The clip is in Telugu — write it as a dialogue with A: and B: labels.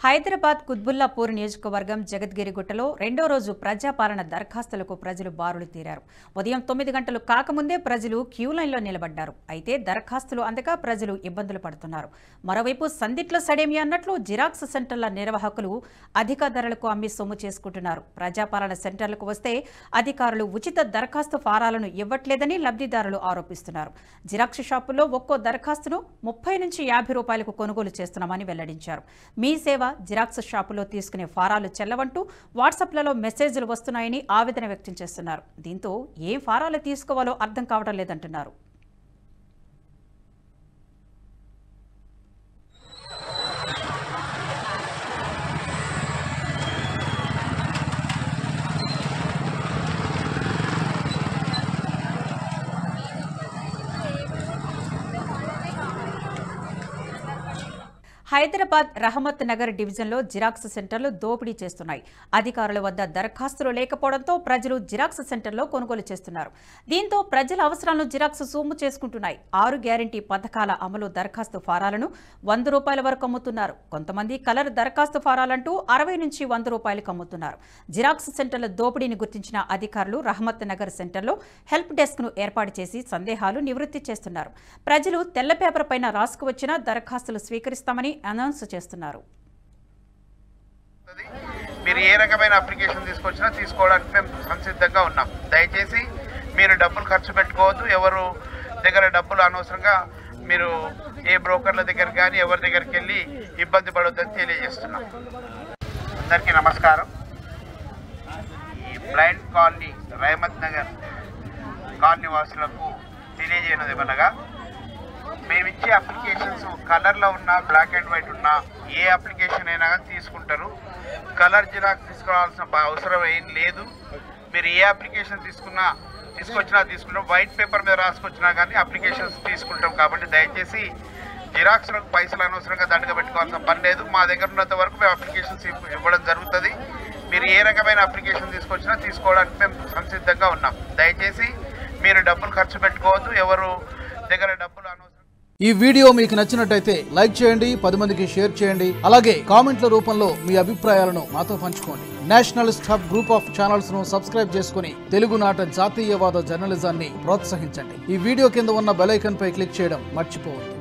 A: హైదరాబాద్ కుత్బుల్లాపూర్ నియోజకవర్గం జగద్గిరిగుట్టలో రెండో రోజు ప్రజాపాలన దరఖాస్తులకు ప్రజలు బారులు తీరారు. ఉదయం 9 గంటలు కాకముందే ప్రజలు క్యూ లైన్లో నిలబడ్డారు. అయితే దరఖాస్తులు అందక ప్రజలు ఇబ్బందులు పడుతున్నారు. మరోవైపు సందిట్లో సడేమి అన్నట్లు జిరాక్స్ సెంటర్ల నిర్వాహకులు అధిక ధరలకు అమ్మి సొమ్ము చేసుకుంటున్నారు. ప్రజాపాలన సెంటర్లకు వస్తే అధికారులు ఉచిత దరఖాస్తు ఫారాలను ఇవ్వట్లేదని లబ్ధిదారులు ఆరోపిస్తున్నారు. జిరాక్స్ షాపుల్లో ఒక్కో దరఖాస్తును 30 నుంచి 50 రూపాయలకు కొనుగోలు చేస్తున్నామని వెల్లడించారు. మీ సేవ జిరాక్స్ షాపులో తీసుకునే ఫారాలు చెల్లవంటూ వాట్సాప్లలో మెసేజ్లు వస్తున్నాయని ఆవేదన వ్యక్తం చేస్తున్నారు. దీంతో ఏ ఫారాలు తీసుకోవాలో అర్థం కావడం లేదంటున్నారు. హైదరాబాద్ రహమత్ నగర్ డివిజన్లో జిరాక్స్ సెంటర్లు దోపిడీ చేస్తున్నాయి. అధికారుల వద్ద దరఖాస్తులు లేకపోవడంతో ప్రజలు జిరాక్స్ సెంటర్లో కొనుగోలు చేస్తున్నారు. దీంతో ప్రజల అవసరాలను జిరాక్స్ సొమ్ము చేసుకుంటున్నాయి. 6 గ్యారంటీ పథకాల అమలు దరఖాస్తు ఫారాలను 100 రూపాయల వరకు అమ్ముతున్నారు. కొంతమంది కలర్ దరఖాస్తు ఫారాలంటూ 60 నుంచి 100 రూపాయలకు అమ్ముతున్నారు. జిరాక్స్ సెంటర్ల దోపిడీని గుర్తించిన అధికారులు రహమత్ నగర్ సెంటర్లో హెల్ప్ డెస్క్ ను ఏర్పాటు చేసి సందేహాలు నివృత్తి చేస్తున్నారు. ప్రజలు తెల్ల పేపర్ పైన రాసుకువచ్చిన దరఖాస్తులు స్వీకరిస్తామని అనౌన్స్ చేస్తున్నారు.
B: మీరు ఏ రకమైన అప్లికేషన్ తీసుకొచ్చినా తీసుకోవడానికి మేము సంసిద్ధంగా ఉన్నాం. దయచేసి మీరు డబ్బులు ఖర్చు పెట్టుకోవద్దు. ఎవరు దగ్గర డబ్బులు అనవసరంగా మీరు ఏ బ్రోకర్ల దగ్గర కానీ ఎవరి దగ్గరికి వెళ్ళి ఇబ్బంది పడొద్దని తెలియజేస్తున్నాం. అందరికీ నమస్కారం. ఈ blind colony Rahmat Nagar colony వాసులకు తెలియజేయనది ఏమనగా, మేమిచ్చే అప్లికేషన్స్ కలర్లో ఉన్న బ్లాక్ అండ్ వైట్ ఉన్న ఏ అప్లికేషన్ అయినా కానీ తీసుకుంటారు. కలర్ జిరాక్స్ తీసుకోవాల్సిన అవసరం ఏం లేదు. మీరు ఏ అప్లికేషన్ తీసుకొచ్చినా వైట్ పేపర్ మీద రాసుకొచ్చినా కానీ అప్లికేషన్స్ తీసుకుంటాం. కాబట్టి దయచేసి జిరాక్స్లకు పైసలు అనవసరంగా దండగా పెట్టుకోవాల్సిన పని లేదు. మా దగ్గర ఉన్నంత వరకు మేము అప్లికేషన్స్ ఇవ్వడం జరుగుతుంది. మీరు ఏ రకమైన అప్లికేషన్ తీసుకొచ్చినా తీసుకోవడానికి మేము సంసిద్ధంగా ఉన్నాం. దయచేసి మీరు డబ్బులు ఖర్చు పెట్టుకోవద్దు. ఎవరు దగ్గర డబ్బులు అనవసరం.
C: ఈ వీడియో మీకు నచ్చినట్టయితే లైక్ చేయండి, 10 మందికి షేర్ చేయండి. అలాగే కామెంట్ల రూపంలో మీ అభిప్రాయాలను మాతో పంచుకోండి. Nationalist hub group of channels ను సబ్స్క్రైబ్ చేసుకుని తెలుగునాట జాతీయవాద జర్నలిజాన్ని ప్రోత్సహించండి. ఈ వీడియో కింద ఉన్న బెల్ ఐకాన్ పై క్లిక్ చేయడం మర్చిపోవద్దు.